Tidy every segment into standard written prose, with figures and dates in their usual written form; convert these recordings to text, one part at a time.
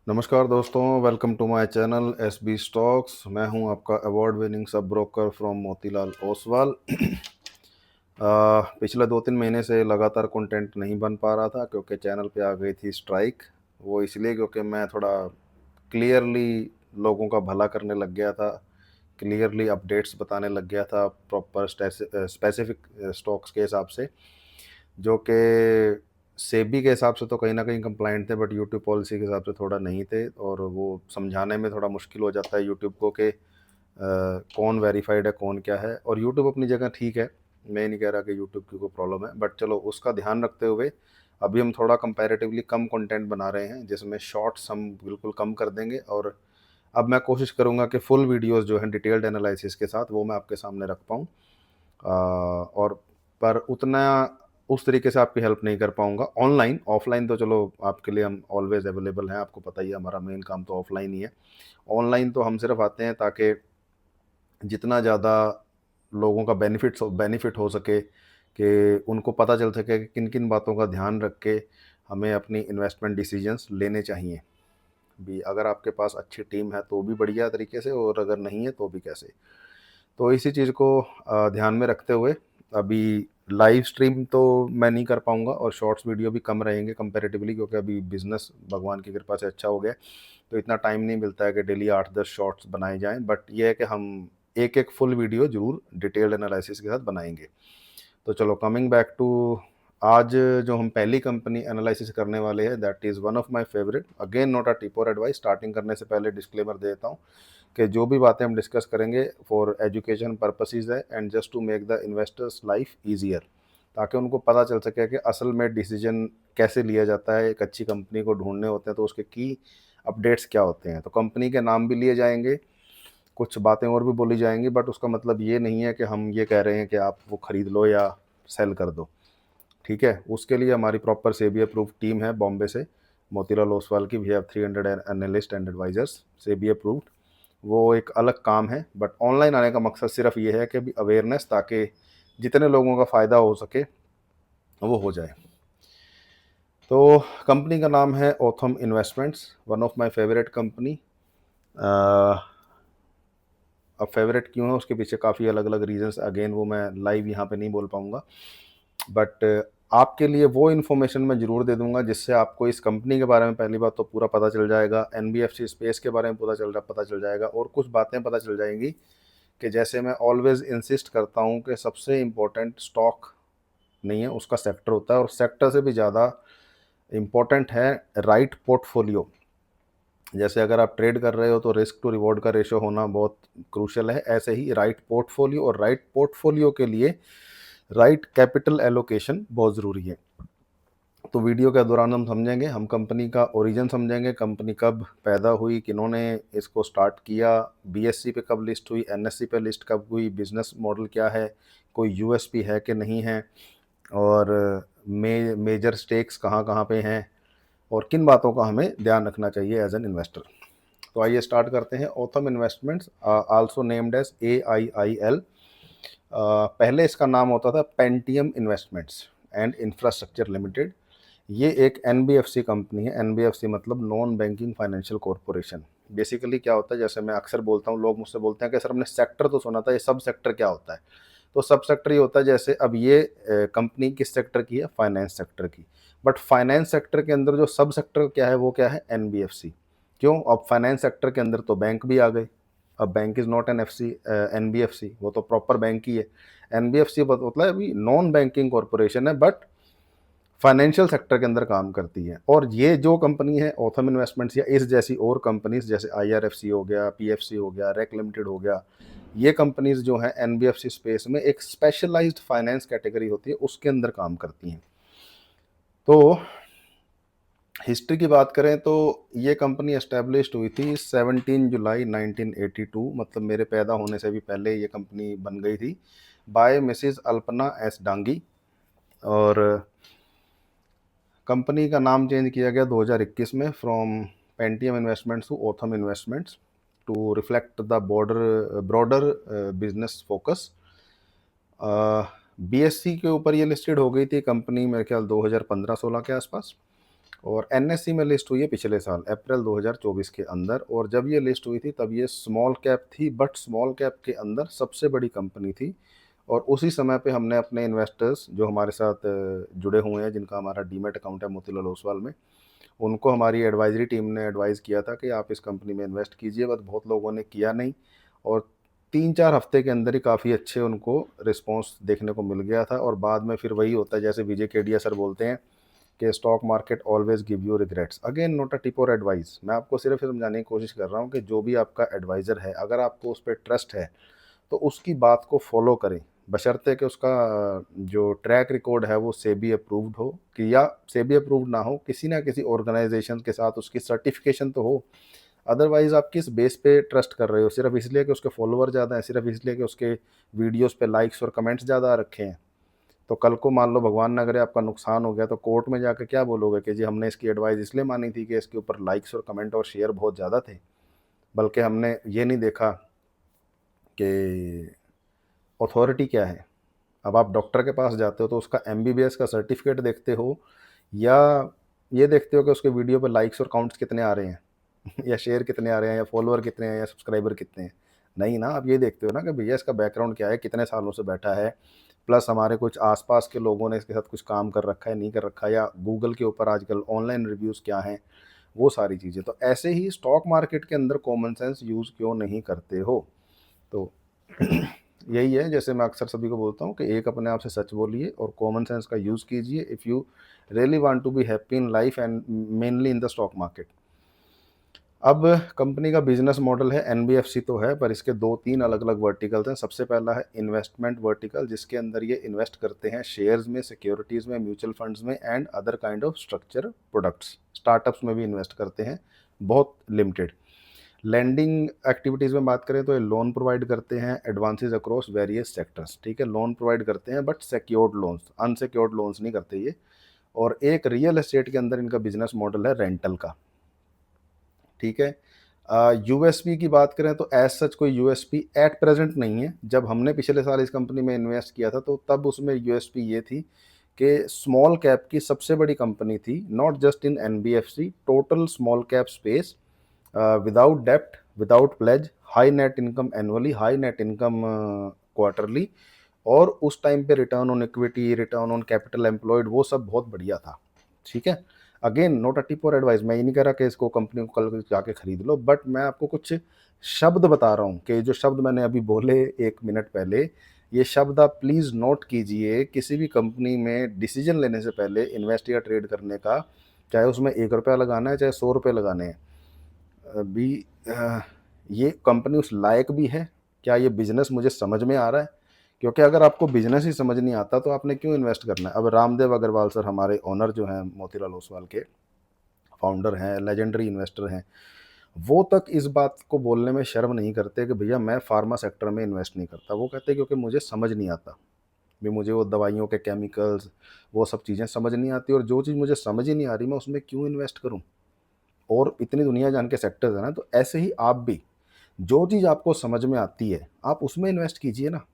नमस्कार दोस्तों, welcome to my channel S B stocks. मैं हूं आपका award winning sub broker from Motilal Oswal. पिछले 2-3 महीने से लगातार कंटेंट नहीं बन पा रहा था क्योंकि चैनल पे आ गई थी स्ट्राइक। वो इसलिए क्योंकि मैं थोड़ा क्लियरली लोगों का भला करने लग गया था, क्लियरली अपडेट्स बताने लग गया था प्रॉपर स्पेसिफिक स्टॉक्स के हिसाब से, जो कि सेबी के हिसाब से तो कहीं ना कहीं कंप्लाइंट थे, बट यूट्यूब पॉलिसी के हिसाब से थोड़ा नहीं थे। और वो समझाने में थोड़ा मुश्किल हो जाता है यूट्यूब को कि कौन वेरीफाइड है कौन क्या है। और यूट्यूब अपनी जगह ठीक है, मैं नहीं कह रहा कि यूट्यूब की कोई प्रॉब्लम है, बट चलो उसका ध्यान रखते हुए अभी हम थोड़ा कंपैरेटिवली कम कंटेंट बना रहे हैं, जिसमें शॉर्ट्स हम बिल्कुल कम कर देंगे। और अब मैं कोशिश करूंगा कि फुल वीडियोस जो हैं डिटेल्ड एनालिसिस के साथ वो मैं आपके सामने रख पाऊँ। और पर उतना उस तरीके से आपकी हेल्प नहीं कर पाऊंगा ऑनलाइन। ऑफलाइन तो चलो आपके लिए हम ऑलवेज अवेलेबल हैं, आपको पता ही है हमारा मेन काम तो ऑफलाइन ही है। ऑनलाइन तो हम सिर्फ आते हैं ताकि जितना ज़्यादा लोगों का बेनिफिट हो सके, कि उनको पता चल सके कि किन किन बातों का ध्यान रख के हमें अपनी इन्वेस्टमेंट डिसीजंस लेने चाहिए। भी अगर आपके पास अच्छी टीम है तो भी बढ़िया तरीके से, और अगर नहीं है तो भी कैसे। तो इसी चीज़ को ध्यान में रखते हुए अभी लाइव स्ट्रीम तो मैं नहीं कर पाऊंगा, और शॉर्ट्स वीडियो भी कम रहेंगे कंपैरेटिवली, क्योंकि अभी बिजनेस भगवान की कृपा से अच्छा हो गया, तो इतना टाइम नहीं मिलता है कि डेली 8-10 शॉर्ट्स बनाए जाएं। बट ये है कि हम एक एक फुल वीडियो जरूर डिटेल्ड एनालिसिस के साथ बनाएंगे। तो चलो कमिंग बैक टू आज, जो हम पहली कंपनी एनालिसिस करने वाले हैं that is one of my favourite. Again not a tip और एडवाइस, स्टार्टिंग करने से पहले डिस्क्लेमर देता हूँ कि जो भी बातें हम डिस्कस करेंगे फॉर एजुकेशन पर्पसेस है, and just to make the investors life easier, ताकि उनको पता चल सके कि असल में डिसीजन कैसे लिया जाता है। एक अच्छी कंपनी को ढूंढने होते हैं तो उसके की अपडेट्स क्या होते हैं। तो कंपनी के नाम भी लिए जाएंगे, कुछ बातें और भी बोली जाएंगी, बट उसका मतलब ये नहीं है कि हम ये कह रहे हैं कि आप वो खरीद लो या सेल कर दो। ठीक है, उसके लिए हमारी प्रॉपर सेबी अप्रूव टीम है बॉम्बे से, मोतीलाल ओसवाल की। We have 300 analyst and advisors SEBI approved. वो एक अलग काम है, बट ऑनलाइन आने का मकसद सिर्फ ये है कि भी अवेयरनेस, ताकि जितने लोगों का फ़ायदा हो सके वो हो जाए। तो कंपनी का नाम है Autham investments, one of my favourite company. अब फेवरेट क्यों है उसके पीछे काफ़ी अलग अलग रीजंस, अगेन वो मैं लाइव यहाँ पे नहीं बोल पाऊँगा, बट आपके लिए वो इन्फॉर्मेशन मैं ज़रूर दे दूंगा जिससे आपको इस कंपनी के बारे में पहली बात तो पूरा पता चल जाएगा, एनबीएफसी स्पेस के बारे में पता चल जाएगा, और कुछ बातें पता चल जाएंगी कि जैसे मैं ऑलवेज इंसिस्ट करता हूँ कि सबसे इम्पोर्टेंट स्टॉक नहीं है, उसका सेक्टर होता है, और सेक्टर से भी ज़्यादा इम्पोर्टेंट है राइट पोर्टफोलियो। जैसे अगर आप ट्रेड कर रहे हो तो रिस्क टू रिवॉर्ड का रेशो होना बहुत क्रूशियल है, ऐसे ही राइट पोर्टफोलियो, और राइट पोर्टफोलियो के लिए राइट कैपिटल एलोकेशन बहुत ज़रूरी है। तो वीडियो के दौरान हम समझेंगे, हम कंपनी का ओरिजिन समझेंगे, कंपनी कब पैदा हुई, किन्होंने इसको स्टार्ट किया, बीएससी पे कब लिस्ट हुई, एनएससी पे लिस्ट कब हुई, बिजनेस मॉडल क्या है, कोई यूएसपी है कि नहीं है, और मेजर स्टेक्स कहाँ कहाँ पे हैं, और किन बातों का हमें ध्यान रखना चाहिए एज एन इन्वेस्टर। तो आइए स्टार्ट करते हैं। Autham investments, also named as AIIL, पहले इसका नाम होता था Pentium investments and infrastructure limited. ये एक एनबीएफसी कंपनी है। एनबीएफसी मतलब non banking financial corporation. Basically क्या होता है, जैसे मैं अक्सर बोलता हूँ, लोग मुझसे बोलते हैं कि सर हमने सेक्टर तो सुना था, ये सब सेक्टर क्या होता है। तो सब सेक्टर ये होता है, जैसे अब ये कंपनी किस सेक्टर की है, फाइनेंस सेक्टर की। बट फाइनेंस सेक्टर के अंदर जो सब सेक्टर क्या है वो क्या है, एनबीएफसी। क्यों, अब फाइनेंस सेक्टर के अंदर तो बैंक भी आ गए। अब बैंक इज नॉट एनबीएफसी, वो तो प्रॉपर बैंक ही है। एनबीएफसी मतलब अभी नॉन बैंकिंग कॉरपोरेशन है, बट फाइनेंशियल सेक्टर के अंदर काम करती है। और ये जो कंपनी है ओथम इन्वेस्टमेंट्स, या इस जैसी और कंपनीज जैसे आईआरएफसी हो गया, पीएफसी हो गया, रेक लिमिटेड हो गया, ये कंपनीज जो हैं एनबीएफसी स्पेस में एक स्पेशलाइज्ड फाइनेंस कैटेगरी होती है, उसके अंदर काम करती हैं। तो हिस्ट्री की बात करें तो ये कंपनी एस्टेब्लिश्ड हुई थी 17 जुलाई 1982, मतलब मेरे पैदा होने से भी पहले ये कंपनी बन गई थी, by Mrs Alpana S Dangi. और कंपनी का नाम चेंज किया गया 2021 में, from Pentium investments to Autham investments, to reflect the broader business focus. BSC के ऊपर ये लिस्टेड हो गई थी कंपनी मेरे ख्याल 2015-16 के आसपास। और एनएससी में लिस्ट हुई है पिछले साल अप्रैल 2024 के अंदर, और जब ये लिस्ट हुई थी तब ये स्मॉल कैप थी, बट स्मॉल कैप के अंदर सबसे बड़ी कंपनी थी। और उसी समय पे हमने अपने इन्वेस्टर्स जो हमारे साथ जुड़े हुए हैं, जिनका हमारा डीमैट अकाउंट है मोतीलाल ओसवाल में, उनको हमारी एडवाइजरी टीम ने एडवाइस किया था कि आप इस कंपनी में इन्वेस्ट कीजिए, बट बहुत लोगों ने किया नहीं। और 3-4 हफ्ते के अंदर ही काफ़ी अच्छे उनको रिस्पॉन्स देखने को मिल गया था। और बाद में फिर वही होता है जैसे विजय केडिया सर बोलते हैं कि stock market always give you regrets, again not a tip और एडवाइस। मैं आपको सिर्फ समझाने की कोशिश कर रहा हूँ कि जो भी आपका एडवाइज़र है, अगर आपको उस पर ट्रस्ट है तो उसकी बात को फॉलो करें, बशर्ते कि उसका जो ट्रैक रिकॉर्ड है वो सेबी अप्रूव्ड हो, कि या सेबी अप्रूव्ड ना हो, किसी ना किसी ऑर्गेनाइजेशन के साथ उसकी सर्टिफिकेशन तो हो। अदरवाइज आप किस बेस पे ट्रस्ट कर रहे हो? सिर्फ इसलिए कि उसके फॉलोअर ज़्यादा हैं, सिर्फ इसलिए कि उसके वीडियोस पे लाइक्स और कमेंट्स ज़्यादा आ रखे हैं। तो कल को मान लो भगवान ना करे आपका नुकसान हो गया, तो कोर्ट में जाकर क्या बोलोगे कि जी हमने इसकी एडवाइस इसलिए मानी थी कि इसके ऊपर लाइक्स और कमेंट और शेयर बहुत ज़्यादा थे, बल्कि हमने ये नहीं देखा कि अथॉरिटी क्या है। अब आप डॉक्टर के पास जाते हो तो उसका एमबीबीएस का सर्टिफिकेट देखते हो, या ये देखते हो कि उसके वीडियो पे लाइक्स और काउंट्स कितने आ रहे हैं या शेयर कितने आ रहे हैं, या फॉलोअर कितने हैं, या सब्सक्राइबर कितने हैं? नहीं ना, आप ये देखते हो ना कि भैया इसका बैकग्राउंड क्या है, कितने सालों से बैठा है, प्लस हमारे कुछ आसपास के लोगों ने इसके साथ कुछ काम कर रखा है, नहीं कर रखा, या गूगल के ऊपर आजकल ऑनलाइन रिव्यूज़ क्या हैं, वो सारी चीज़ें। तो ऐसे ही स्टॉक मार्केट के अंदर कॉमन सेंस यूज़ क्यों नहीं करते हो? तो यही है, जैसे मैं अक्सर सभी को बोलता हूँ कि एक अपने आप से सच बोलिए और कॉमन सेंस का यूज़ कीजिए if you really want to be happy in life and mainly in the stock market. अब कंपनी का बिजनेस मॉडल है, एनबीएफसी तो है, पर इसके 2-3 अलग-अलग वर्टिकल्स हैं। सबसे पहला है इन्वेस्टमेंट वर्टिकल, जिसके अंदर ये इन्वेस्ट करते हैं शेयर्स में, सिक्योरिटीज़ में, म्यूचुअल फंड्स में and other kind of structure products. Startups में भी इन्वेस्ट करते हैं, बहुत लिमिटेड। लैंडिंग एक्टिविटीज़ में बात करें तो ये लोन प्रोवाइड करते हैं, एडवांसेस अक्रॉस वेरियस सेक्टर्स, ठीक है? लोन प्रोवाइड करते हैं but secured loans, unsecured loans नहीं करते ये। और एक रियल एस्टेट के अंदर इनका बिजनेस मॉडल है रेंटल का, ठीक है? यूएसपी की बात करें तो एज सच कोई यूएसपी एट प्रेजेंट नहीं है। जब हमने पिछले साल इस कंपनी में इन्वेस्ट किया था तो तब उसमें यूएसपी ये थी कि स्मॉल कैप की सबसे बड़ी कंपनी थी, not just in NBFC, total small cap space, without डेप्ट, without pledge, high net income annually, high net income quarterly, और उस टाइम पे return on equity, return on capital employed, वो सब बहुत बढ़िया था, ठीक है? अगेन नोट अ टिप और एडवाइस, मैं ये नहीं कह रहा कि इसको कंपनी को कल जाके खरीद लो, बट मैं आपको कुछ शब्द बता रहा हूँ कि जो शब्द मैंने अभी बोले 1 मिनट पहले, ये शब्द आप प्लीज़ नोट कीजिए किसी भी कंपनी में डिसीजन लेने से पहले, इन्वेस्ट या ट्रेड करने का, चाहे उसमें 1 रुपया लगाना है चाहे 100 रुपये लगाने हैं। अभी ये कंपनी उस लायक भी है? क्या ये बिजनेस मुझे समझ में आ रहा है? क्योंकि अगर आपको बिजनेस ही समझ नहीं आता तो आपने क्यों इन्वेस्ट करना है? अब रामदेव अग्रवाल सर, हमारे ओनर जो हैं मोतीलाल ओसवाल के, फाउंडर हैं, लेजेंडरी इन्वेस्टर हैं, वो तक इस बात को बोलने में शर्म नहीं करते कि भैया मैं फार्मा सेक्टर में इन्वेस्ट नहीं करता। वो कहते हैं क्योंकि मुझे समझ नहीं आता, भी मुझे वो दवाइयों के केमिकल्स, वो सब चीज़ें समझ नहीं आती, और जो चीज़ मुझे समझ ही नहीं आ रही मैं उसमें क्यों इन्वेस्ट करूँ? और इतनी दुनिया जान के सेक्टर्स हैं ना, तो ऐसे ही आप भी जो चीज़ आपको समझ में आती है आप उसमें इन्वेस्ट कीजिए ना।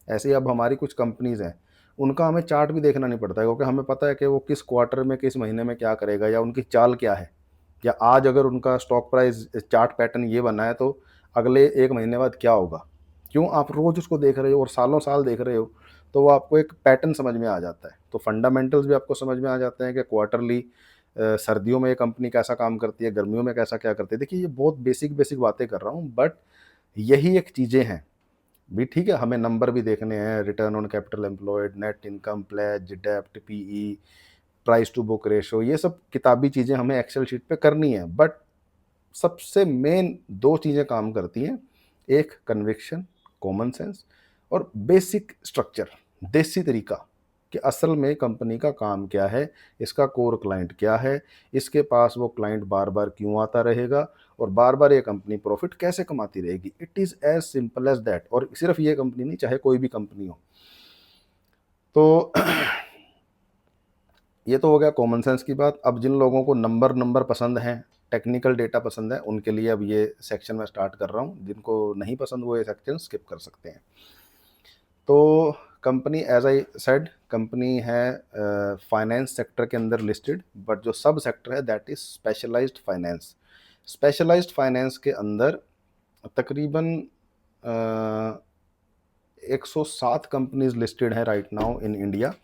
ऐसे ही अब हमारी कुछ कंपनीज़ हैं, उनका हमें चार्ट भी देखना नहीं पड़ता है, क्योंकि हमें पता है कि वो किस क्वार्टर में, किस महीने में क्या करेगा, या उनकी चाल क्या है, या आज अगर उनका स्टॉक प्राइस चार्ट पैटर्न ये बना है तो अगले 1 महीने बाद क्या होगा? क्यों आप रोज़ उसको देख रहे हो और सालों-साल देख रहे हो, तो वो आपको एक पैटर्न समझ में आ जाता है। तो फंडामेंटल्स भी आपको समझ में आ जाते हैं कि क्वार्टरली सर्दियों में ये कंपनी कैसा काम करती है, गर्मियों में कैसा क्या करती है। देखिए ये बहुत बेसिक बातें कर रहा हूँ, बट यही एक चीज़ें हैं। भी ठीक है, हमें नंबर भी देखने हैं, return on capital employed, net income, pledge, डेप्ट, PE, price to book ratio, ये सब किताबी चीज़ें हमें एक्सेल शीट पे करनी है, बट सबसे मेन 2 चीज़ें काम करती हैं, एक कन्विक्शन, कॉमन सेंस, और बेसिक स्ट्रक्चर, देसी तरीका, कि असल में कंपनी का काम क्या है, इसका कोर क्लाइंट क्या है, इसके पास वो क्लाइंट बार-बार क्यों आता रहेगा, और बार-बार ये कंपनी प्रॉफिट कैसे कमाती रहेगी। It is as simple as that. और सिर्फ ये कंपनी नहीं, चाहे कोई भी कंपनी हो। तो ये तो हो गया कॉमन सेंस की बात। अब जिन लोगों को नंबर नंबर पसंद हैं, टेक्निकल डेटा पसंद है, उनके लिए अब ये सेक्शन मैं स्टार्ट कर रहा हूँ। जिनको नहीं पसंद वो ये सेक्शन स्किप कर सकते हैं। तो company as I said company है फाइनेंस सेक्टर के अंदर लिस्टेड, बट जो सब सेक्टर है that is specialised finance. Specialised finance के अंदर तकरीबन 107 कंपनीज लिस्टेड है राइट नाउ इन इंडिया।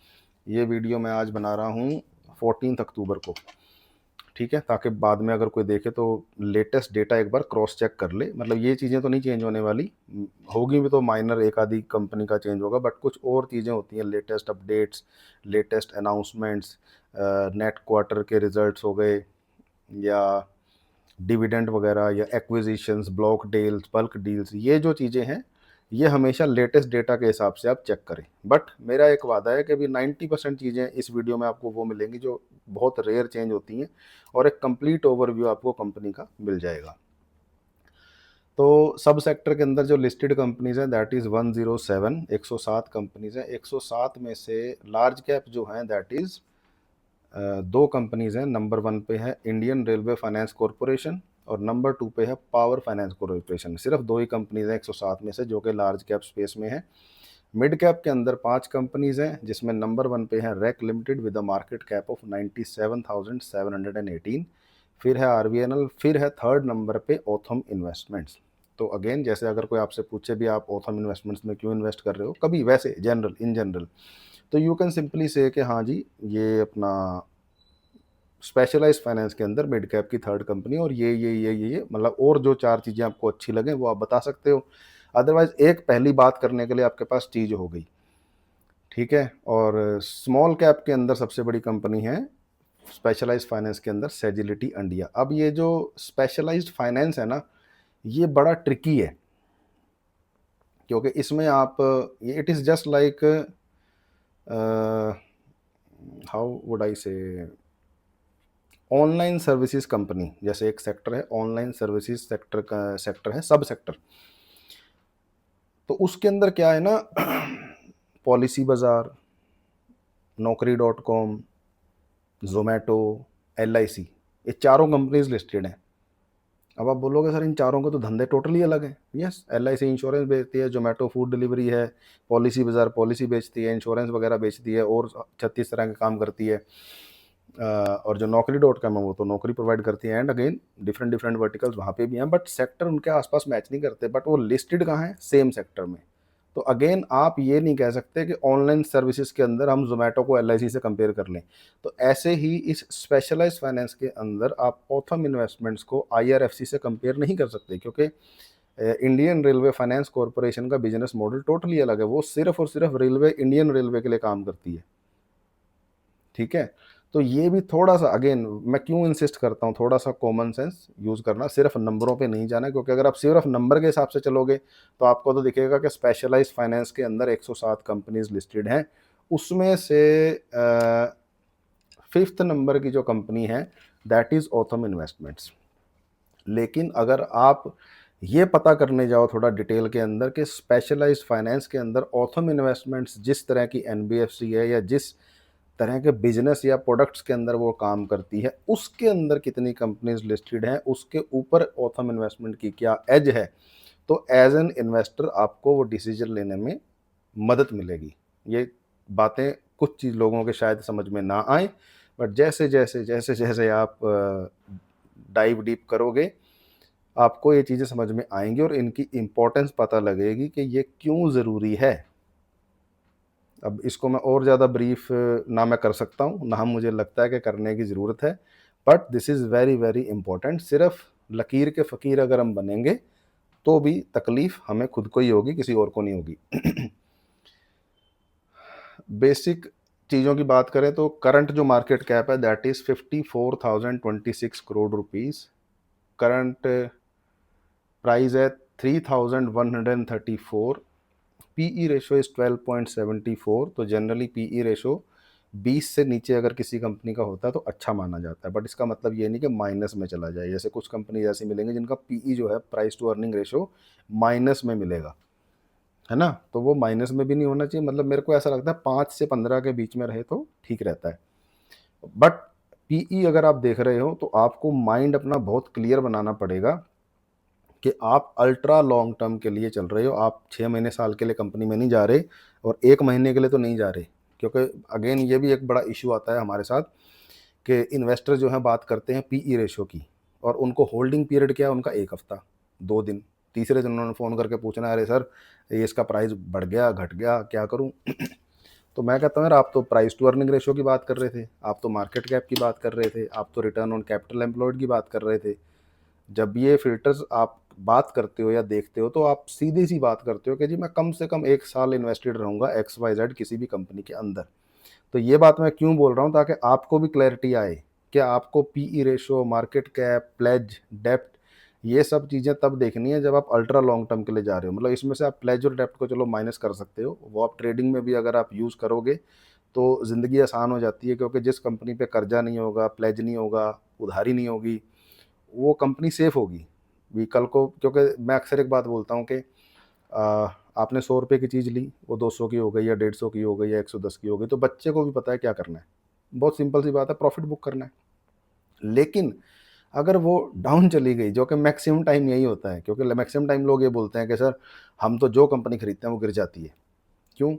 ये वीडियो मैं आज बना रहा हूँ 14 अक्टूबर को, ठीक है, ताकि बाद में अगर कोई देखे तो लेटेस्ट डेटा एक बार क्रॉस चेक कर ले। मतलब ये चीज़ें तो नहीं चेंज होने वाली, होगी भी तो माइनर एक आधी कंपनी का चेंज होगा, बट कुछ और चीज़ें होती हैं, latest updates, latest announcements, net quarter के रिजल्ट्स हो गए, या डिविडेंड वगैरह, या acquisitions, block deals, bulk deals, ये जो चीज़ें हैं ये हमेशा लेटेस्ट डेटा के हिसाब से आप चेक करें। बट मेरा एक वादा है कि अभी 90% चीज़ें इस वीडियो में आपको वो मिलेंगी जो बहुत रेयर चेंज होती हैं, और एक कंप्लीट ओवरव्यू आपको कंपनी का मिल जाएगा। तो सब सेक्टर के अंदर जो लिस्टेड कंपनीज हैं दैट इज़ 107, 107 कंपनीज हैं। 107 में से लार्ज कैप जो हैं दैट इज़ 2 कंपनीज हैं। नंबर 1 पे है इंडियन रेलवे फाइनेंस कॉरपोरेशन, और नंबर 2 पे है पावर फाइनेंस कॉरपोरेशन। सिर्फ 2 ही कंपनीज हैं 107 में से जो कि लार्ज कैप स्पेस में है। मिड कैप के अंदर 5 कंपनीज हैं, जिसमें नंबर 1 पे है rack limited with a market cap of 97,718। फिर है आरवीएनएल, फिर है थर्ड नंबर पे ओथम इन्वेस्टमेंट्स। तो अगेन, जैसे अगर कोई आपसे पूछे भी आप ओथम इन्वेस्टमेंट्स में क्यों इन्वेस्ट कर रहे हो कभी, वैसे जनरल इन जनरल, तो यू कैन सिंपली से कि हाँ जी ये अपना स्पेशलाइज्ड फाइनेंस के अंदर मिड कैप की थर्ड कंपनी, और ये मतलब और जो 4 चीज़ें आपको अच्छी लगे वो आप बता सकते हो। अदरवाइज एक पहली बात करने के लिए आपके पास चीज़ हो गई, ठीक है। और स्मॉल कैप के अंदर सबसे बड़ी कंपनी है स्पेशलाइज्ड फाइनेंस के अंदर सेजिलिटी इंडिया। अब ये जो स्पेशलाइज्ड फाइनेंस है ना, ये बड़ा ट्रिकी है, क्योंकि इसमें आप, it is just like how would I से, ऑनलाइन सर्विसेज कंपनी। जैसे एक सेक्टर है ऑनलाइन सर्विसेज सेक्टर का, सेक्टर है सब सेक्टर, तो उसके अंदर क्या है ना पॉलिसी बाजार, Naukri.com, जोमेटो, LIC, ये चारों कंपनीज लिस्टेड हैं। अब आप बोलोगे सर इन चारों के तो धंधे टोटली अलग हैं। यस, LIC इंश्योरेंस बेचती है, जोमेटो फूड डिलीवरी है, पॉलिसी बाजार पॉलिसी बेचती है, इंश्योरेंस वगैरह बेचती है, और 36 तरह के काम करती है। और जो Naukri.com है वो तो नौकरी प्रोवाइड करती है, and again different different verticals वहाँ पे भी हैं, बट सेक्टर उनके आसपास मैच नहीं करते, बट वो लिस्टेड कहाँ है, सेम सेक्टर में। तो अगेन आप ये नहीं कह सकते कि ऑनलाइन सर्विसेज के अंदर हम जोमेटो को LIC से कंपेयर कर लें। तो ऐसे ही इस स्पेशलाइज्ड फाइनेंस के अंदर आप ओथम इन्वेस्टमेंट्स को IRFC से कंपेयर नहीं कर सकते, क्योंकि इंडियन रेलवे फाइनेंस कॉरपोरेशन का बिजनेस मॉडल टोटली अलग है। वो सिर्फ और सिर्फ रेलवे, इंडियन रेलवे के लिए काम करती है, ठीक है। तो ये भी थोड़ा सा, अगेन मैं क्यों इंसिस्ट करता हूँ, थोड़ा सा कॉमन सेंस यूज़ करना, सिर्फ नंबरों पे नहीं जाना, क्योंकि अगर आप सिर्फ नंबर के हिसाब से चलोगे तो आपको तो दिखेगा कि स्पेशलाइज्ड फाइनेंस के अंदर 107 कंपनीज लिस्टेड हैं, उसमें से 5th नंबर की जो कंपनी है दैट इज़ ओथम इन्वेस्टमेंट्स। लेकिन अगर आप ये पता करने जाओ थोड़ा डिटेल के अंदर कि स्पेशलाइज्ड फाइनेंस के अंदर ओथम इन्वेस्टमेंट्स जिस तरह की NBFC है, या जिस तरह के बिजनेस या प्रोडक्ट्स के अंदर वो काम करती है, उसके अंदर कितनी कंपनीज लिस्टेड हैं, उसके ऊपर ओथम इन्वेस्टमेंट की क्या एज है, तो एज एन इन्वेस्टर आपको वो डिसीजन लेने में मदद मिलेगी। ये बातें कुछ चीज़ लोगों के शायद समझ में ना आए, बट जैसे जैसे जैसे जैसे आप डाइव डीप करोगे आपको ये चीज़ें समझ में आएंगी, और इनकी इम्पोर्टेंस पता लगेगी कि ये क्यों ज़रूरी है। अब इसको मैं और ज़्यादा ब्रीफ ना मैं कर सकता हूँ, ना मुझे लगता है कि करने की ज़रूरत है, but this is very very important. सिर्फ लकीर के फ़कीर अगर हम बनेंगे तो भी तकलीफ़ हमें खुद को ही होगी, किसी और को नहीं होगी। बेसिक चीज़ों की बात करें तो करंट जो मार्केट कैप है that is 54,026 crore rupees. Current price है 3,134। PE ratio is 12.74। तो जनरली पीई रेशो 20 से नीचे अगर किसी कंपनी का होता है तो अच्छा माना जाता है, बट इसका मतलब ये नहीं कि माइनस में चला जाए। जैसे कुछ कंपनी ऐसी मिलेंगी जिनका पीई जो है, price to earning ratio, minus में मिलेगा, है ना, तो वो माइनस में भी नहीं होना चाहिए। मतलब मेरे को ऐसा लगता है 5 से 15 के बीच में रहे तो ठीक रहता है। बट पीई अगर आप देख रहे हो तो आपको माइंड अपना बहुत क्लियर बनाना पड़ेगा कि आप अल्ट्रा लॉन्ग टर्म के लिए चल रहे हो, आप 6 महीने साल के लिए कंपनी में नहीं जा रहे और 1 महीने के लिए तो नहीं जा रहे। क्योंकि अगेन ये भी एक बड़ा इशू आता है हमारे साथ कि इन्वेस्टर जो है बात करते हैं पीई रेशो की, और उनको होल्डिंग पीरियड क्या है उनका 1 हफ्ता 2 दिन, तीसरे दिन उन्होंने फ़ोन करके पूछना अरे सर ये इसका प्राइस बढ़ गया घट गया क्या करूं। तो मैं कहता हूँ यार आप तो प्राइस टू अर्निंग रेशो की बात कर रहे थे, आप तो मार्केट कैप की बात कर रहे थे, आप तो रिटर्न ऑन कैपिटल एम्प्लॉयड की बात कर रहे थे। जब ये फिल्टर्स आप बात करते हो या देखते हो तो आप सीधी सी बात करते हो कि जी मैं कम से कम 1 साल इन्वेस्टेड रहूँगा XYZ किसी भी कंपनी के अंदर। तो ये बात मैं क्यों बोल रहा हूँ ताकि आपको भी क्लैरिटी आए कि आपको PE ratio, market cap, pledge, डेप्ट, ये सब चीज़ें तब देखनी है जब आप अल्ट्रा लॉन्ग टर्म के लिए जा रहे हो। मतलब इसमें से आप प्लेज और डेप्ट को चलो माइनस कर सकते हो, वो आप ट्रेडिंग में भी अगर आप यूज़ करोगे तो ज़िंदगी आसान हो जाती है, क्योंकि जिस कंपनी पे कर्जा नहीं होगा, प्लेज नहीं होगा, उधारी नहीं होगी, वो कंपनी सेफ होगी भी कल को। क्योंकि मैं अक्सर एक बात बोलता हूँ कि आपने 100 रुपये की चीज़ ली, वो 200 की हो गई या 150 की हो गई या 110 की हो गई, तो बच्चे को भी पता है क्या करना है, बहुत सिंपल सी बात है, प्रॉफिट बुक करना है। लेकिन अगर वो डाउन चली गई, जो कि मैक्सिमम टाइम यही होता है, क्योंकि मैक्सिमम टाइम लोग ये बोलते हैं कि सर हम तो जो कंपनी खरीदते हैं वो गिर जाती है। क्यों?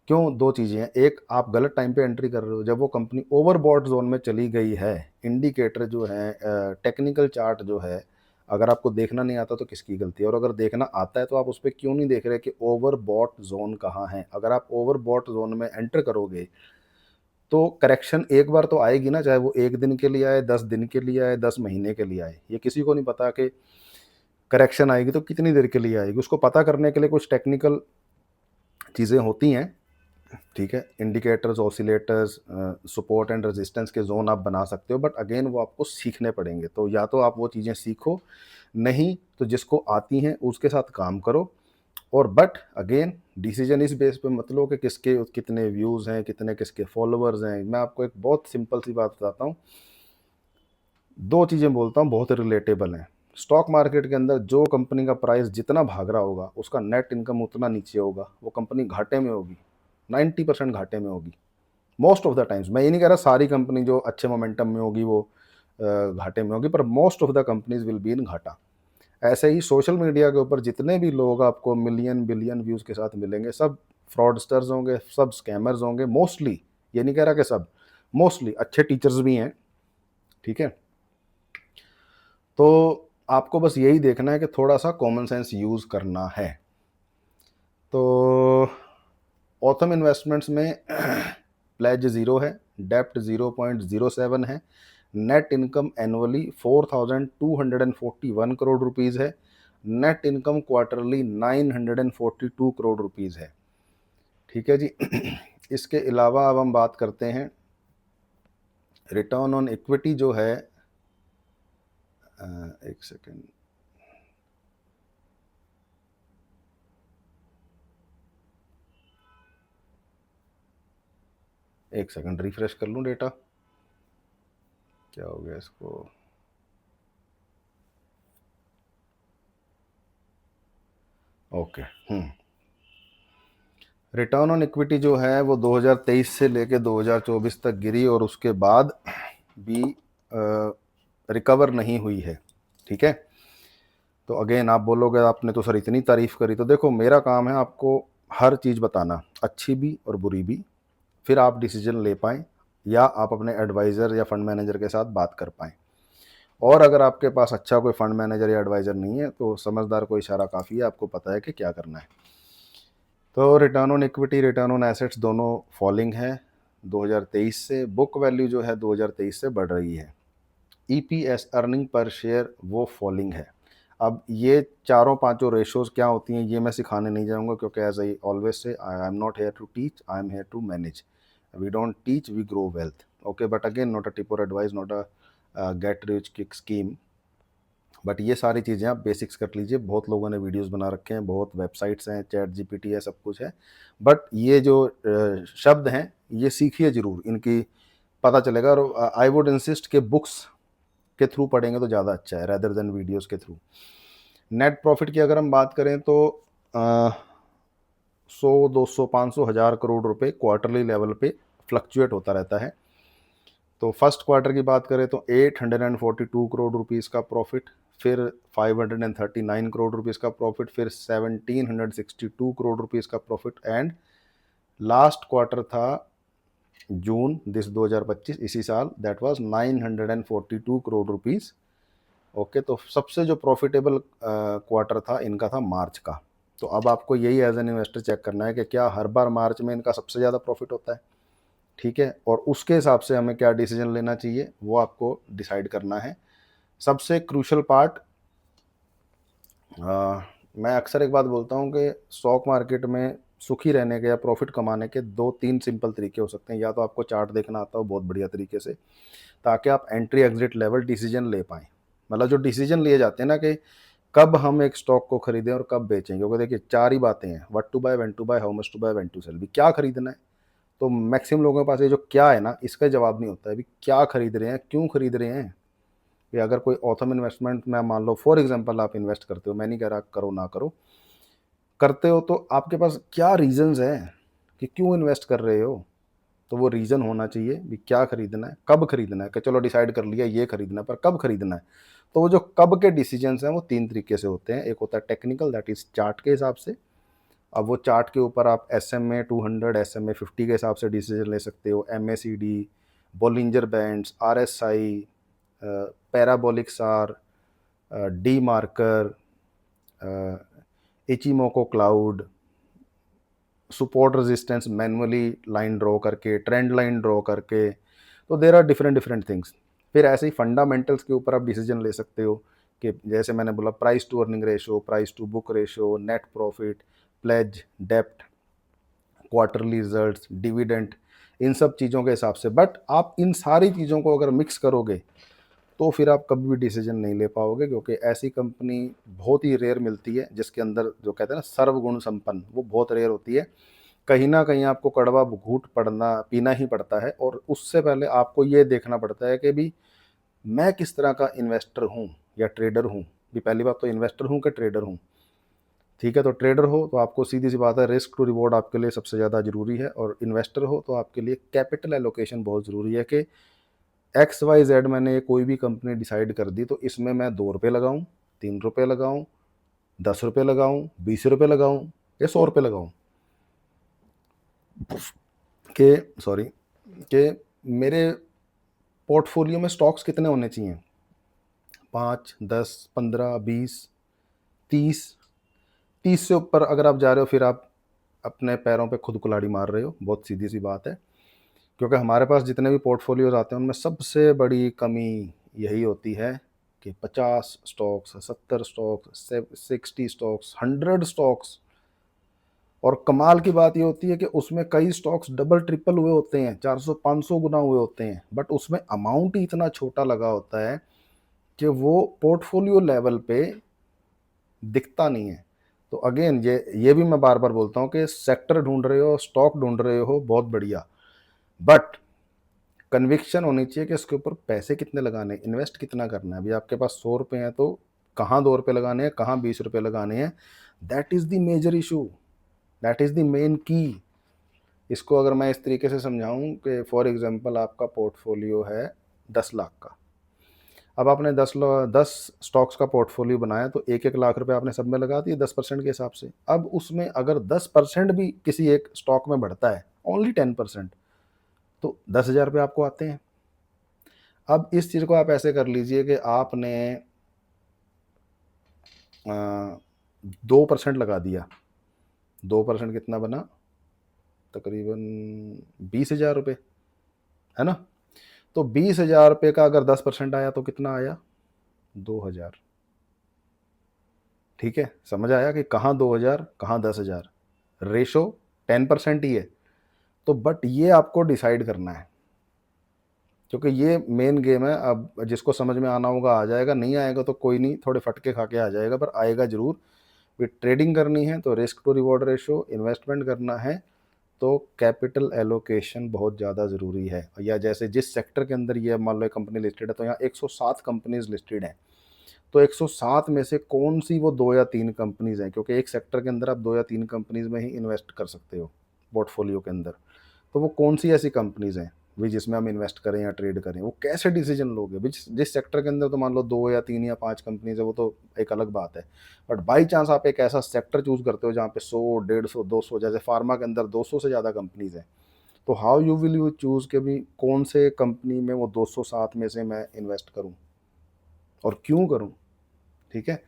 क्यों? 2 चीज़ें हैं, एक आप गलत टाइम पे एंट्री कर रहे हो, जब वो कंपनी ओवरबॉट ज़ोन में चली गई है, इंडिकेटर जो है टेक्निकल चार्ट जो है, अगर आपको देखना नहीं आता तो किसकी गलती है, और अगर देखना आता है तो आप उस पे क्यों नहीं देख रहे कि ओवरबॉट ज़ोन कहाँ है। अगर आप ओवरबॉट ज़ोन में एंटर करोगे तो करेक्शन एक बार तो आएगी ना, चाहे वो 1 दिन के लिए आए, 10 दिन के लिए आए, 10 महीने के लिए आए, ये किसी को नहीं पता कि करेक्शन आएगी तो कितनी देर के लिए आएगी। उसको पता करने के लिए कुछ टेक्निकल चीज़ें होती हैं, ठीक है, indicators, oscillators, support and resistance के जोन आप बना सकते हो, बट अगेन वो आपको सीखने पड़ेंगे। तो या तो आप वो चीज़ें सीखो, नहीं तो जिसको आती हैं उसके साथ काम करो। और बट अगेन डिसीजन इस बेस पे मत लो कि किसके कितने व्यूज़ हैं, कितने किसके फॉलोअर्स हैं। मैं आपको एक बहुत सिंपल सी बात बताता हूँ, 2 चीज़ें बोलता हूँ बहुत रिलेटेबल हैं। स्टॉक मार्केट के अंदर जो कंपनी का प्राइस जितना भाग रहा होगा उसका नेट इनकम उतना नीचे होगा, वो कंपनी घाटे में होगी, 90% घाटे में होगी मोस्ट ऑफ द टाइम्स। मैं ये नहीं कह रहा सारी कंपनी जो अच्छे मोमेंटम में होगी वो घाटे में होगी, पर most of the companies will be in घाटा। ऐसे ही सोशल मीडिया के ऊपर जितने भी लोग आपको मिलियन बिलियन व्यूज़ के साथ मिलेंगे, सब फ्रॉडस्टर्स होंगे, सब स्कैमर्स होंगे मोस्टली। ये नहीं कह रहा कि सब, मोस्टली अच्छे टीचर्स भी हैं, ठीक है। तो आपको बस यही देखना है कि थोड़ा सा कॉमन सेंस यूज़ करना है। तो ऑथम इन्वेस्टमेंट्स में प्लेज 0 है, डेप्ट 0.07 है, net income annually 4241 crore rupees है, net income quarterly 942 crore rupees है, ठीक है जी। इसके अलावा अब हम बात करते हैं रिटर्न ऑन इक्विटी जो है, एक सेकेंड, रिफ्रेश कर लूँ डेटा, क्या हो गया इसको। ओके, रिटर्न ऑन इक्विटी जो है वो 2023 से लेके 2024 तक गिरी और उसके बाद भी रिकवर नहीं हुई है, ठीक है। तो अगेन आप बोलोगे आपने तो सर इतनी तारीफ़ करी, तो देखो मेरा काम है आपको हर चीज़ बताना, अच्छी भी और बुरी भी, फिर आप डिसीजन ले पाएँ या आप अपने एडवाइज़र या फंड मैनेजर के साथ बात कर पाएँ। और अगर आपके पास अच्छा कोई फंड मैनेजर या एडवाइज़र नहीं है तो समझदार को इशारा काफ़ी है, आपको पता है कि क्या करना है। तो return on equity, return on assets दोनों फॉलिंग है 2023 से, बुक वैल्यू जो है 2023 से बढ़ रही है, ईपीएस अर्निंग पर शेयर वो फॉलिंग है। अब ये चारों पांचों रेशोज़ क्या होती हैं ये मैं सिखाने नहीं जाऊंगा, क्योंकि as I always say I am not here to teach, I am here to manage. We don't teach, we grow wealth, okay. But again not a tip और advice, not a get rich quick scheme, but ये सारी चीज़ें आप basics कर लीजिए। बहुत लोगों ने वीडियोस बना रखे हैं, बहुत वेबसाइट्स हैं, चैट जीपीटी है, सब कुछ है, बट ये जो शब्द हैं ये सीखिए ज़रूर, इनकी पता चलेगा। और आई वुड इंसिस्ट के बुक्स के थ्रू पढ़ेंगे तो ज़्यादा अच्छा है रेदर देन वीडियोस के थ्रू। नेट प्रॉफिट की अगर हम बात करें तो 100, 200, 500, 1000 करोड़ रुपए क्वार्टरली लेवल पे फ्लक्चुएट होता रहता है। तो फर्स्ट क्वार्टर की बात करें तो 842 करोड़ रुपीस का प्रॉफिट, फिर 539 करोड़ रुपीस का प्रॉफिट, फिर 1762 करोड़ रुपीस का प्रॉफिट, एंड लास्ट क्वार्टर था जून दिस 2025 इसी साल, that was 942 crore rupees. Okay, तो सबसे जो प्रॉफिटेबल क्वार्टर था इनका था मार्च का। तो अब आपको यही एज एन इन्वेस्टर चेक करना है कि क्या हर बार मार्च में इनका सबसे ज़्यादा प्रॉफिट होता है, ठीक है, और उसके हिसाब से हमें क्या डिसीजन लेना चाहिए वो आपको डिसाइड करना है। सबसे क्रूशल पार्ट, मैं अक्सर एक बात बोलता हूँ कि स्टॉक मार्केट में सुखी रहने के या प्रॉफिट कमाने के 2-3 सिंपल तरीके हो सकते हैं। या तो आपको चार्ट देखना आता हो बहुत बढ़िया तरीके से, ताकि आप एंट्री एग्जिट लेवल डिसीजन ले पाएँ। मतलब जो डिसीजन लिए जाते हैं ना कि कब हम एक स्टॉक को खरीदें और कब बेचें, क्योंकि देखिए 4 ही बातें हैं, what to buy, when to buy, how much to buy, when to sell. भी क्या खरीदना है, तो मैक्सिमम लोगों के पास ये जो क्या है ना, इसका जवाब नहीं होता है। भी क्या खरीद रहे हैं, क्यों खरीद रहे हैं। कि अगर कोई ऑथम इन्वेस्टमेंट में मान लो फॉर एग्जांपल आप इन्वेस्ट करते हो, मैं नहीं कह रहा करो ना करो, करते हो तो आपके पास क्या रीजंस हैं कि क्यों इन्वेस्ट कर रहे हो। तो वो रीज़न होना चाहिए भी क्या खरीदना है, कब खरीदना है, कि चलो डिसाइड कर लिया ये खरीदना है, पर कब खरीदना है। तो वो जो कब के डिसीजंस हैं वो 3 तरीके से होते हैं। एक होता है टेक्निकल, दैट इज़ चार्ट के हिसाब से। अब वो चार्ट के ऊपर आप SMA 200, SMA 50 के हिसाब से डिसीजन ले सकते हो, MACD, Bollinger bands, RSI, parabolic SAR, DeMarker, Ichimoku cloud, support resistance manually line draw करके, ट्रेंड लाइन ड्रॉ करके। तो there are different different things. फिर ऐसे ही फंडामेंटल्स के ऊपर आप डिसीजन ले सकते हो कि जैसे मैंने बोला price to earning ratio, price to book ratio, net profit, pledge, डेप्ट, क्वार्टरली रिजल्ट्स, डिविडेंड, इन सब चीज़ों के हिसाब से। बट आप इन सारी चीज़ों को अगर मिक्स करोगे तो फिर आप कभी भी डिसीजन नहीं ले पाओगे, क्योंकि ऐसी कंपनी बहुत ही रेयर मिलती है जिसके अंदर जो कहते हैं ना सर्वगुण संपन्न, वो बहुत रेयर होती है। कहीं ना कहीं आपको कड़वा घूंट पड़ना पीना ही पड़ता है, और उससे पहले आपको ये देखना पड़ता है कि भी मैं किस तरह का इन्वेस्टर हूँ या ट्रेडर हूँ। भी पहली बात तो इन्वेस्टर हूँ कि ट्रेडर हूँ, ठीक है। तो ट्रेडर हो तो आपको सीधी सी बात है रिस्क टू रिवॉर्ड आपके लिए सबसे ज़्यादा ज़रूरी है, और इन्वेस्टर हो तो आपके लिए कैपिटल एलोकेशन बहुत ज़रूरी है कि XYZ मैंने कोई भी कंपनी डिसाइड कर दी तो इसमें मैं 2 रुपये लगाऊं, 3 रुपये लगाऊं, 10 रुपये लगाऊं, 20 रुपये लगाऊं या 100 रुपये लगाऊं, कि सॉरी कि मेरे पोर्टफोलियो में स्टॉक्स कितने होने चाहिए, 5, 10, 15, 20, 30। 30 से ऊपर अगर आप जा रहे हो फिर आप अपने पैरों पे खुद कुल्हाड़ी मार रहे हो, बहुत सीधी सी बात है। क्योंकि हमारे पास जितने भी पोर्टफोलियोज आते हैं उनमें सबसे बड़ी कमी यही होती है कि 50 स्टॉक्स, 70 स्टॉक्स, 60 स्टॉक्स, 100 स्टॉक्स। और कमाल की बात ये होती है कि उसमें कई स्टॉक्स डबल ट्रिपल हुए होते हैं, 400-500 गुना हुए होते हैं, बट उसमें अमाउंट ही इतना छोटा लगा होता है कि वो पोर्टफोलियो लेवल पे दिखता नहीं है। तो अगेन ये भी मैं बार बार बोलता हूँ कि सेक्टर ढूंढ रहे हो, स्टॉक ढूंढ रहे हो, बहुत बढ़िया, बट कन्विक्शन होनी चाहिए कि इसके ऊपर पैसे कितने लगाने, इन्वेस्ट कितना करना है। अभी आपके पास 100 रुपये हैं तो कहाँ 2 रुपये लगाने हैं, कहाँ 20 रुपये लगाने हैं, that is the major issue, that is the main key. इसको अगर मैं इस तरीके से समझाऊं कि फॉर एग्जांपल आपका पोर्टफोलियो है 10 लाख का, अब आपने 10 स्टॉक्स का पोर्टफोलियो बनाया तो 1-1 लाख रुपए आपने सब में लगा दिए 10% के हिसाब से। अब उसमें अगर 10% भी किसी एक स्टॉक में बढ़ता है, ओनली 10%, तो 10,000 रुपये आपको आते हैं। अब इस चीज़ को आप ऐसे कर लीजिए कि आपने 2% लगा दिया, 2% कितना बना, तकरीबन 20,000 रुपये, है ना। तो 20,000 रुपये का अगर 10% आया तो कितना आया, 2,000। ठीक है, समझ आया कि कहाँ 2,000 कहाँ 10,000, रेशो 10% ही है। तो बट ये आपको डिसाइड करना है, क्योंकि ये मेन गेम है। अब जिसको समझ में आना होगा आ जाएगा, नहीं आएगा तो कोई नहीं, थोड़े फटके खा के आ जाएगा, पर आएगा ज़रूर। फिर ट्रेडिंग करनी है तो risk to reward ratio, investment करना है तो कैपिटल एलोकेशन बहुत ज़्यादा ज़रूरी है। या जैसे जिस सेक्टर के अंदर ये मान लो कंपनी लिस्टेड है तो यहाँ 107 कंपनीज लिस्टेड हैं, तो 107 में से कौन सी वो 2 या 3 कंपनीज हैं, क्योंकि एक सेक्टर के अंदर आप 2 या 3 कंपनीज में ही इन्वेस्ट कर सकते हो पोर्टफोलियो के अंदर। तो वो कौन सी ऐसी कंपनीज हैं, भी जिसमें हम इन्वेस्ट करें या ट्रेड करें, वो कैसे डिसीजन लोगे? जिस सेक्टर के अंदर तो मान लो 2 या 3 या 5 कंपनीज है, वो तो एक अलग बात है, बट बाई चांस आप एक ऐसा सेक्टर चूज करते हो जहाँ पे 100, 150, 200, जैसे फार्मा के अंदर 200 से ज़्यादा कंपनीज हैं, तो how you will you choose कि भी कौन से कंपनी में वो 207 में से मैं इन्वेस्ट करूँ और क्यों करूँ? ठीक है,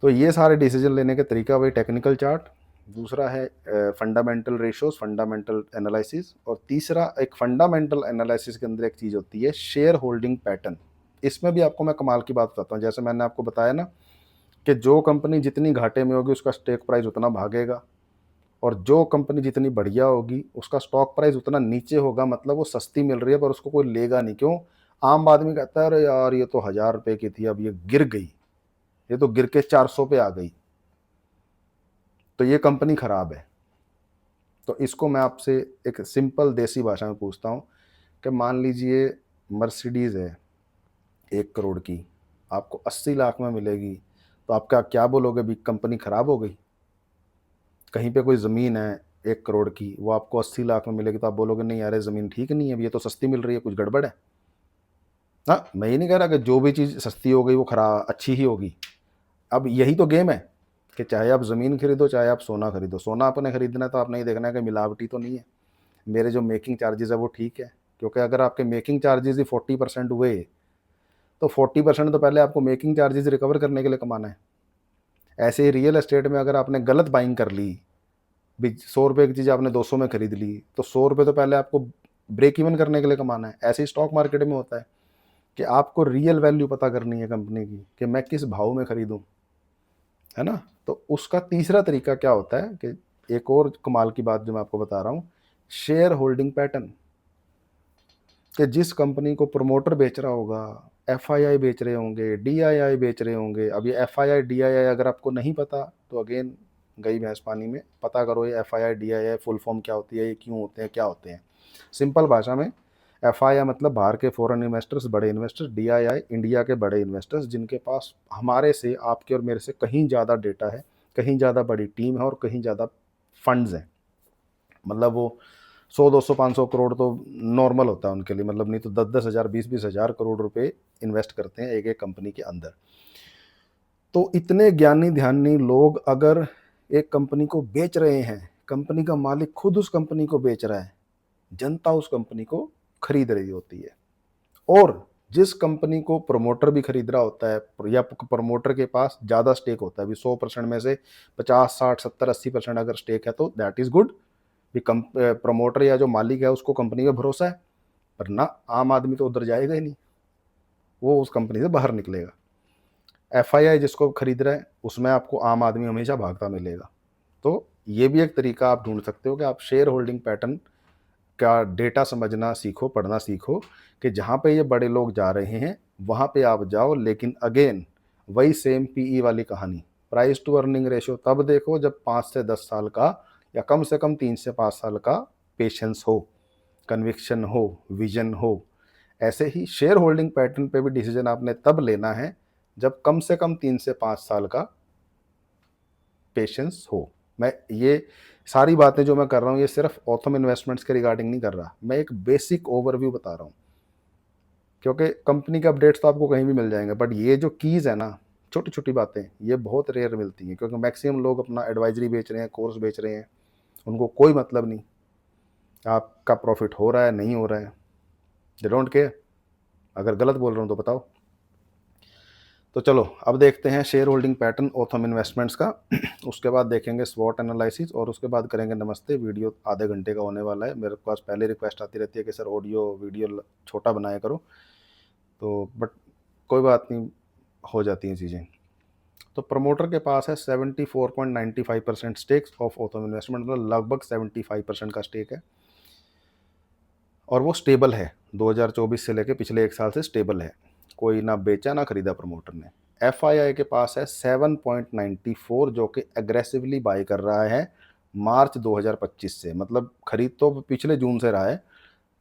तो ये सारे डिसीजन लेने के तरीका, वही टेक्निकल चार्ट, दूसरा है फंडामेंटल रेशियोज, फंडामेंटल एनालिसिस, और तीसरा एक फंडामेंटल एनालिसिस के अंदर एक चीज़ होती है शेयर होल्डिंग पैटर्न। इसमें भी आपको मैं कमाल की बात बताता हूँ, जैसे मैंने आपको बताया ना कि जो कंपनी जितनी घाटे में होगी उसका स्टेक प्राइस उतना भागेगा, और जो कंपनी जितनी बढ़िया होगी उसका स्टॉक प्राइस उतना नीचे होगा, मतलब वो सस्ती मिल रही है पर उसको कोई लेगा नहीं। क्यों? आम आदमी कहता है अरे यार ये तो 1000 रुपये की थी, अब ये गिर गई, ये तो गिर के 400 पे आ गई, तो ये कंपनी खराब है। तो इसको मैं आपसे एक सिंपल देसी भाषा में पूछता हूँ कि मान लीजिए मर्सिडीज़ है 1 करोड़ की, आपको 80 लाख में मिलेगी, तो आप क्या बोलोगे? भी कंपनी खराब हो गई? कहीं पे कोई ज़मीन है 1 करोड़ की, वो आपको 80 लाख में मिलेगी, तो आप बोलोगे नहीं यार ये ज़मीन ठीक नहीं है, ये तो सस्ती मिल रही है, कुछ गड़बड़ है? हाँ, मैं ये नहीं कह रहा कि जो भी चीज़ सस्ती हो गई वो खराब अच्छी ही होगी। अब यही तो गेम है कि चाहे आप ज़मीन खरीदो चाहे आप सोना खरीदो, सोना आपने खरीदना है तो आपने ये देखना है कि मिलावटी तो नहीं है, मेरे जो मेकिंग चार्जेस है वो ठीक है। क्योंकि अगर आपके मेकिंग चार्जेस ही 40% हुए, तो 40% तो पहले आपको मेकिंग चार्जेस रिकवर करने के लिए कमाना है। ऐसे ही रियल एस्टेट में अगर आपने गलत बाइंग कर ली, भी 100 रुपये की चीज़ आपने 200 में खरीद ली, तो 100 रुपये तो पहले आपको ब्रेक इवन करने के लिए कमाना है। ऐसे ही स्टॉक मार्केट में होता है कि आपको रियल वैल्यू पता करनी है कंपनी की कि मैं किस भाव में खरीदूं, है ना? तो उसका तीसरा तरीका क्या होता है कि एक और कमाल की बात जो मैं आपको बता रहा हूँ, शेयर होल्डिंग पैटर्न, कि जिस कंपनी को प्रमोटर बेच रहा होगा, एफआईआई बेच रहे होंगे, डीआईआई बेच रहे होंगे। अब ये एफआईआई डीआईआई अगर आपको नहीं पता तो अगेन गई भैंस पानी में, पता करो ये एफआईआई डीआईआई फुल फॉर्म क्या होती है, ये क्यों होते हैं, क्या होते हैं। सिंपल भाषा में, एफआईआई मतलब बाहर के फॉरेन इन्वेस्टर्स, बड़े इन्वेस्टर्स, डीआईआई इंडिया के बड़े इन्वेस्टर्स, जिनके पास हमारे से, आपके और मेरे से कहीं ज़्यादा डेटा है, कहीं ज़्यादा बड़ी टीम है और कहीं ज़्यादा फंड्स हैं। मतलब वो 100, 200, 500 करोड़ तो नॉर्मल होता है उनके लिए, मतलब नहीं तो 10-10 हज़ार, 20-20 हज़ार करोड़ रुपए इन्वेस्ट करते हैं एक एक कंपनी के अंदर। तो इतने ज्ञानी ध्यानी लोग अगर एक कंपनी को बेच रहे हैं, कंपनी का मालिक खुद उस कंपनी को बेच रहा है, जनता उस कंपनी को खरीद रही होती है, और जिस कंपनी को प्रमोटर भी खरीद रहा होता है, या प्रमोटर के पास ज़्यादा स्टेक होता है, भी 100% में से 50, 60, 70, 80% अगर स्टेक है तो दैट इज़ गुड, भी प्रमोटर या जो मालिक है उसको कंपनी पे भरोसा है। पर ना, आम आदमी तो उधर जाएगा ही नहीं, वो उस कंपनी से बाहर निकलेगा। एफआईआई जिसको खरीद रहा है उसमें आपको आम आदमी हमेशा भागता मिलेगा। तो ये भी एक तरीका आप ढूंढ सकते हो कि आप शेयर होल्डिंग पैटर्न का डेटा समझना सीखो, पढ़ना सीखो, कि जहाँ पे ये बड़े लोग जा रहे हैं वहाँ पे आप जाओ। लेकिन अगेन वही सेम पीई वाली कहानी, प्राइस टू अर्निंग रेशियो तब देखो जब 5 से 10 साल का, या कम से कम 3 से 5 साल का पेशेंस हो, कन्विक्शन हो, विजन हो। ऐसे ही शेयर होल्डिंग पैटर्न पे भी डिसीजन आपने तब लेना है जब कम से कम 3 से 5 साल का पेशेंस हो। मैं ये सारी बातें जो मैं कर रहा हूँ ये सिर्फ ऑथम इन्वेस्टमेंट्स के रिगार्डिंग नहीं कर रहा, मैं एक बेसिक ओवरव्यू बता रहा हूँ, क्योंकि कंपनी के अपडेट्स तो आपको कहीं भी मिल जाएंगे, बट ये जो कीज़ है ना, छोटी छोटी बातें, ये बहुत रेयर मिलती हैं, क्योंकि मैक्सिमम लोग अपना एडवाइजरी बेच रहे हैं, कोर्स बेच रहे हैं, उनको कोई मतलब नहीं आपका प्रॉफिट हो रहा है नहीं हो रहा है, दे डोंट केयर। अगर गलत बोल रहा हूँ तो बताओ। तो चलो अब देखते हैं शेयर होल्डिंग पैटर्न ओथम इन्वेस्टमेंट्स का। उसके बाद देखेंगे स्वॉट एनालिसिस, और उसके बाद करेंगे नमस्ते। वीडियो आधे घंटे का होने वाला है। मेरे पास पहले रिक्वेस्ट आती रहती है कि सर ऑडियो वीडियो छोटा बनाया करो, तो बट कोई बात नहीं, हो जाती हैं चीज़ें। तो प्रमोटर के पास है 74.95% स्टेक्स ऑफ ओथम इन्वेस्टमेंट, मतलब लगभग 75% का स्टेक है, और वो स्टेबल है। 2024 से लेके पिछले 1 साल से स्टेबल है, कोई ना बेचा ना खरीदा प्रमोटर ने। एफआईआई के पास है 7.94, जो कि एग्रेसिवली बाई कर रहा है मार्च 2025 से, मतलब खरीद तो पिछले जून से रहा है,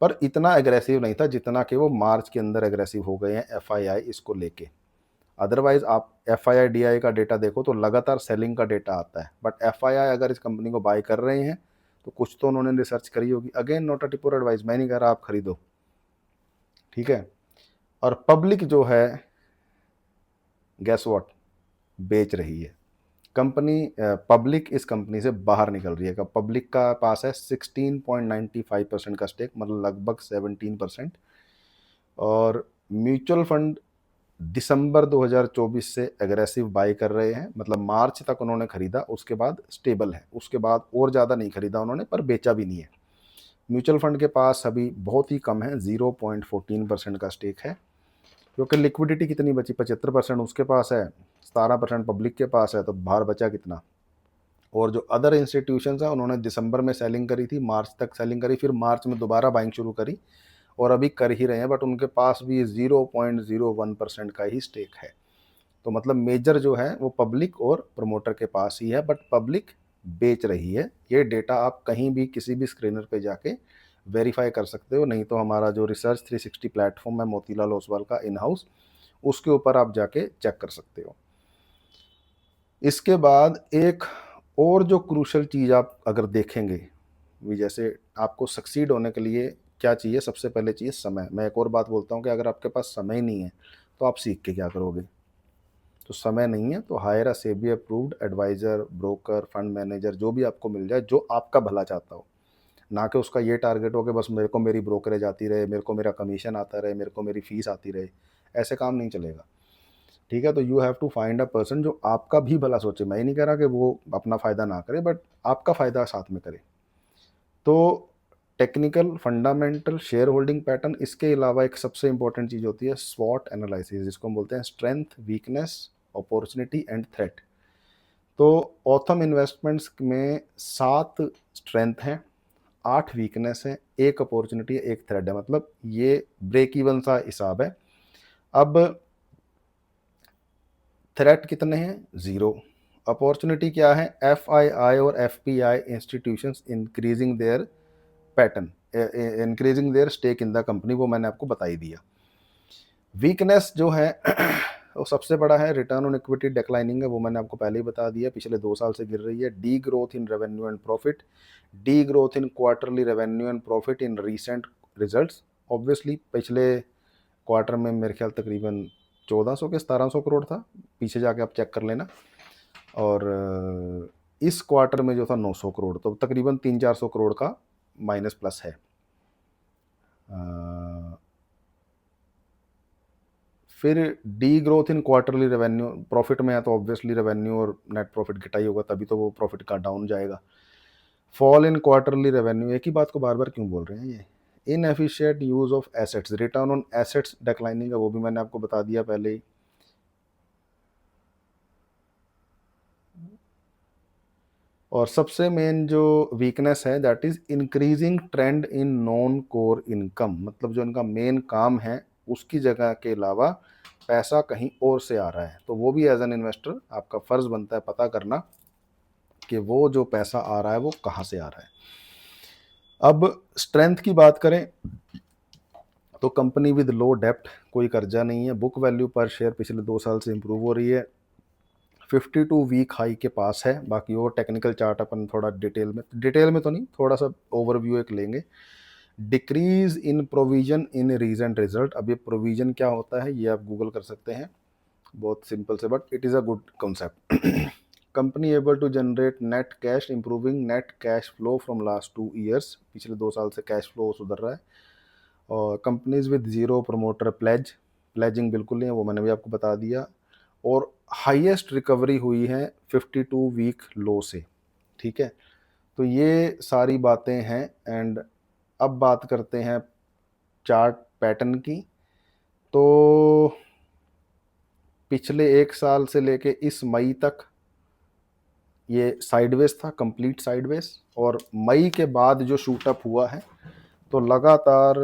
पर इतना एग्रेसिव नहीं था जितना कि वो मार्च के अंदर एग्रेसिव हो गए हैं एफआईआई इसको लेके। अदरवाइज आप एफआईआई डीआई का डेटा देखो तो लगातार सेलिंग का डेटा आता है, बट एफआईआई अगर इस कंपनी को बाय कर रहे हैं तो कुछ तो उन्होंने रिसर्च करी होगी। अगेन नॉट अ टिपोर एडवाइस, मैं नहीं कह रहा आप खरीदो, ठीक है। और पब्लिक जो है, गैस व्हाट, बेच रही है कंपनी, पब्लिक इस कंपनी से बाहर निकल रही है। पब्लिक का पास है 16.95% का स्टेक, मतलब लगभग 17%। और म्यूचुअल फंड दिसंबर 2024 से एग्रेसिव बाई कर रहे हैं, मतलब मार्च तक उन्होंने खरीदा, उसके बाद स्टेबल है, उसके बाद और ज़्यादा नहीं खरीदा उन्होंने, पर बेचा भी नहीं है। म्यूचुअल फंड के पास अभी बहुत ही कम है, 0.14% का स्टेक है, क्योंकि लिक्विडिटी कितनी बची, 75% उसके पास है, 17% पब्लिक के पास है, तो बाहर बचा कितना। और जो अदर इंस्टीट्यूशंस हैं उन्होंने दिसंबर में सेलिंग करी थी, मार्च तक सेलिंग करी, फिर मार्च में दोबारा बाइंग शुरू करी और अभी कर ही रहे हैं, बट उनके पास भी 0.01% का ही स्टेक है। तो मतलब मेजर जो है वो पब्लिक और प्रमोटर के पास ही है, बट पब्लिक बेच रही है। ये डेटा आप कहीं भी किसी भी स्क्रीनर पे जाके वेरीफाई कर सकते हो, नहीं तो हमारा जो रिसर्च 360 प्लेटफॉर्म है मोतीलाल ओसवाल का इन हाउस, उसके ऊपर आप जाके चेक कर सकते हो। इसके बाद एक और जो क्रूशल चीज़ आप अगर देखेंगे, भी जैसे आपको सक्सीड होने के लिए क्या चाहिए, सबसे पहले चाहिए समय। मैं एक और बात बोलता हूँ कि अगर आपके पास समय नहीं है तो आप सीख के क्या करोगे। तो समय नहीं है तो hire a SEBI approved adviser, broker, fund manager, जो भी आपको मिल जाए जो आपका भला चाहता हो, ना कि उसका ये टारगेट हो कि बस मेरे को मेरी ब्रोकरेज आती रहे, मेरे को मेरा कमीशन आता रहे, मेरे को मेरी फीस आती रहे। ऐसे काम नहीं चलेगा, ठीक है। तो you have to find a person जो आपका भी भला सोचे। मैं ही नहीं कह रहा कि वो अपना फ़ायदा ना करे, बट आपका फ़ायदा साथ में करे। तो technical, fundamental, share holding pattern, इसके अलावा एक सबसे इंपॉर्टेंट चीज़ होती है स्वॉट एनालिसिस, जिसको हम बोलते हैं strength, weakness, opportunity and threat. तो ऑथम इन्वेस्टमेंट्स में 7 स्ट्रेंथ हैं, 8 वीकनेस है, 1 अपॉर्चुनिटी है, 1 थ्रेड है, मतलब ये ब्रेक इवन सा हिसाब है। अब थ्रेट कितने हैं, 0। अपॉर्चुनिटी क्या है, FII और FPI institutions increasing their pattern, increasing their stake in the company, वो मैंने आपको बता ही दिया। वीकनेस जो है वो सबसे बड़ा है रिटर्न ऑन इक्विटी डिक्लाइनिंग है, वो मैंने आपको पहले ही बता दिया, पिछले 2 साल से गिर रही है। D growth in revenue and profit, D growth in quarterly revenue and profit in recent results. Obviously पिछले क्वार्टर में मेरे ख्याल तकरीबन 1400 के 1700 करोड़ था, पीछे जाके आप चेक कर लेना। और इस क्वार्टर में जो था 900 करोड़, तो तकरीबन 300-400 करोड़ का माइनस प्लस है। फिर D growth in quarterly revenue, profit में है तो ऑब्वियसली रेवेन्यू और नेट प्रॉफिट घटा ही होगा, तभी तो वो प्रॉफिट का डाउन जाएगा। फॉल इन क्वार्टरली रेवेन्यू, एक ही बात को बार बार क्यों बोल रहे हैं ये। Inefficient use of assets, return on assets declining है, वो भी मैंने आपको बता दिया पहले ही। और सबसे मेन जो वीकनेस है that is increasing trend in non core income, मतलब जो इनका मेन काम है उसकी जगह के अलावा पैसा कहीं और से आ रहा है, तो वो भी एज एन इन्वेस्टर आपका फर्ज बनता है पता करना कि वो जो पैसा आ रहा है वो कहाँ से आ रहा है। अब स्ट्रेंथ की बात करें तो कंपनी विद लो डेप्ट, कोई कर्जा नहीं है, बुक वैल्यू पर शेयर पिछले 2 साल से इंप्रूव हो रही है, 52 वीक हाई के पास है। बाकी और टेक्निकल चार्ट अपन थोड़ा डिटेल में तो नहीं, थोड़ा सा ओवरव्यू एक लेंगे। Decrease in provision in recent result, अब ये प्रोविजन क्या होता है ये आप गूगल कर सकते हैं, बहुत सिंपल से, but it is a good concept. Company able to generate net cash, improving net cash flow from last 2 years, पिछले 2 साल से कैश फ्लो सुधर रहा है। और companies with zero promoter pledge, pledging बिल्कुल नहीं है, वो मैंने भी आपको बता दिया। और हाईएस्ट रिकवरी हुई है 52 वीक लो से, ठीक है। तो ये सारी बातें हैं। एंड अब बात करते हैं चार्ट पैटर्न की। तो पिछले 1 साल से लेके इस मई तक ये साइडवेज था, कंप्लीट साइडवेज, और मई के बाद जो शूटअप हुआ है तो लगातार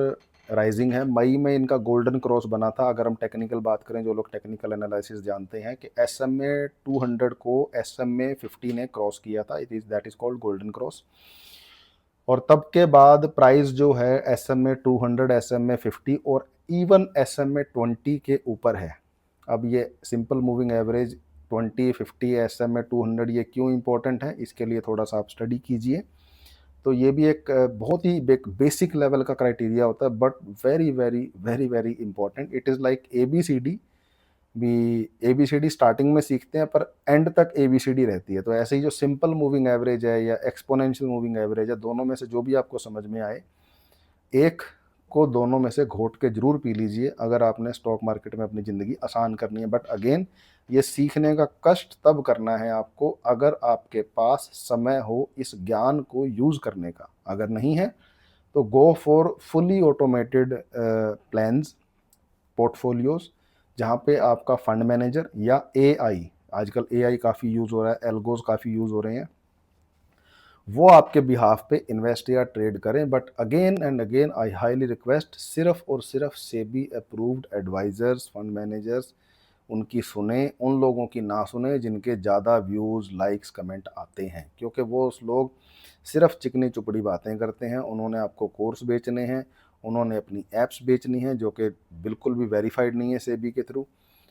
राइजिंग है। मई में इनका गोल्डन क्रॉस बना था। अगर हम टेक्निकल बात करें, जो लोग टेक्निकल एनालिसिस जानते हैं कि SMA 200 को SMA 50 ने क्रॉस किया था, that is called golden cross. और तब के बाद प्राइस जो है SMA 200, SMA 50 और इवन SMA 20 के ऊपर है। अब ये सिंपल मूविंग एवरेज 20, 50, SMA 200 ये क्यों इंपॉर्टेंट है, इसके लिए थोड़ा सा आप स्टडी कीजिए। तो ये भी एक बहुत ही बेसिक लेवल का क्राइटेरिया होता है, but very very very very important. It is like A B C D भी। A B C D starting में सीखते हैं, पर एंड तक ए बी सी डी रहती है। तो ऐसे ही जो सिंपल मूविंग एवरेज है या एक्सपोनेंशियल मूविंग एवरेज है, दोनों में से जो भी आपको समझ में आए, एक को दोनों में से घोट के जरूर पी लीजिए, अगर आपने स्टॉक मार्केट में अपनी ज़िंदगी आसान करनी है। बट अगेन, ये सीखने का कष्ट तब करना है आपको अगर आपके पास समय हो इस ज्ञान को यूज़ करने का। अगर नहीं है तो go for fully automated plans, portfolios, जहाँ पे आपका फंड मैनेजर या एआई, आजकल एआई काफ़ी यूज़ हो रहा है, एल्गोज काफ़ी यूज़ हो रहे हैं, वो आपके बिहाफ पे इन्वेस्ट या ट्रेड करें। But again and again I highly request, सिर्फ और सिर्फ SEBI approved advisors, fund managers, उनकी सुने, उन लोगों की ना सुने जिनके ज़्यादा व्यूज़, लाइक्स, कमेंट आते हैं, क्योंकि वो उस लोग सिर्फ चिकनी चुपड़ी बातें करते हैं। उन्होंने आपको कोर्स बेचने हैं, उन्होंने अपनी ऐप्स बेचनी है जो कि बिल्कुल भी वेरीफाइड नहीं है सेबी के थ्रू।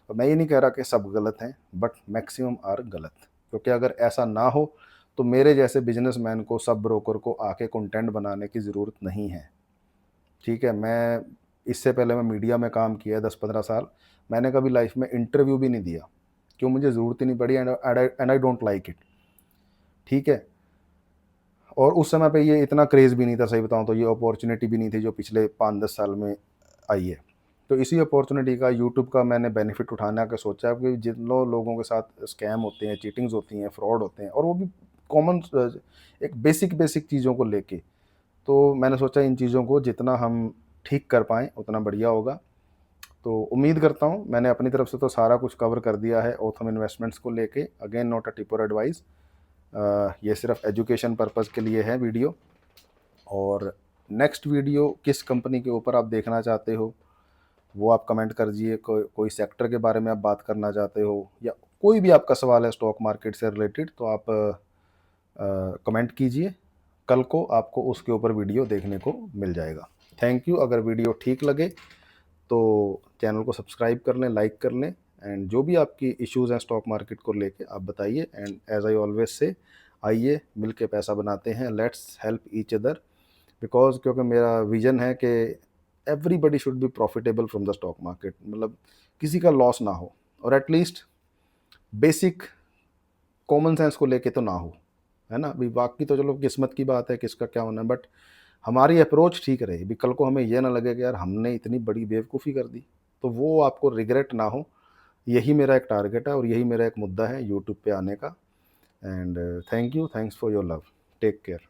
और मैं ये नहीं कह रहा कि सब गलत हैं, बट मैक्सिमम आर गलत। क्योंकि अगर ऐसा ना हो तो मेरे जैसे बिजनेसमैन को, सब ब्रोकर को आके कंटेंट बनाने की ज़रूरत नहीं है। ठीक है, मैं इससे पहले मैं मीडिया में काम किया 10-15 साल, मैंने कभी लाइफ में इंटरव्यू भी नहीं दिया, क्यों, मुझे ज़रूरत ही नहीं पड़ी, and I don't like it. ठीक है, और उस समय पे ये इतना क्रेज़ भी नहीं था, सही बताऊं तो ये अपॉर्चुनिटी भी नहीं थी जो पिछले 5-10 साल में आई है। तो इसी अपॉर्चुनिटी का, यूट्यूब का मैंने बेनिफिट उठाने का सोचा कि जिन लोगों के साथ स्कैम होते हैं, चीटिंग्स होती हैं, फ्रॉड होते हैं, और वो भी कॉमन, एक बेसिक बेसिक चीज़ों को लेके, तो मैंने सोचा इन चीज़ों को जितना हम ठीक कर पाएँ उतना बढ़िया होगा। तो उम्मीद करता हूँ मैंने अपनी तरफ से तो सारा कुछ कवर कर दिया है ओथम इन्वेस्टमेंट्स को लेके। अगेन, नॉट अ टिप और एडवाइस, ये सिर्फ एजुकेशन पर्पज़ के लिए है वीडियो। और नेक्स्ट वीडियो किस कंपनी के ऊपर आप देखना चाहते हो वो आप कमेंट कर दीजिए। कोई सेक्टर के बारे में आप बात करना चाहते हो, या कोई भी आपका सवाल है स्टॉक मार्केट से रिलेटेड, तो आप कमेंट कीजिए। कल को आपको उसके ऊपर वीडियो देखने को मिल जाएगा। Thank you. अगर वीडियो ठीक लगे तो चैनल को सब्सक्राइब कर लें, लाइक कर लें, एंड जो भी आपकी इश्यूज़ हैं स्टॉक मार्केट को लेके आप बताइए। एंड एज आई ऑलवेज से, आइए मिल के पैसा बनाते हैं, let's help each other. Because क्योंकि मेरा विजन है कि everybody should be profitable from the stock market, मतलब किसी का लॉस ना हो, और एटलीस्ट बेसिक कॉमन सेंस को लेके तो ना हो, है ना। अभी बाकी तो चलो किस्मत की बात है, किसका क्या होना है, बट हमारी अप्रोच ठीक रहे। भी कल को हमें यह ना लगे कि यार हमने इतनी बड़ी बेवकूफ़ी कर दी, तो वो आपको रिग्रेट ना हो। यही मेरा एक टारगेट है और यही मेरा एक मुद्दा है यूट्यूब पे आने का। And thank you, thanks for your love, take care.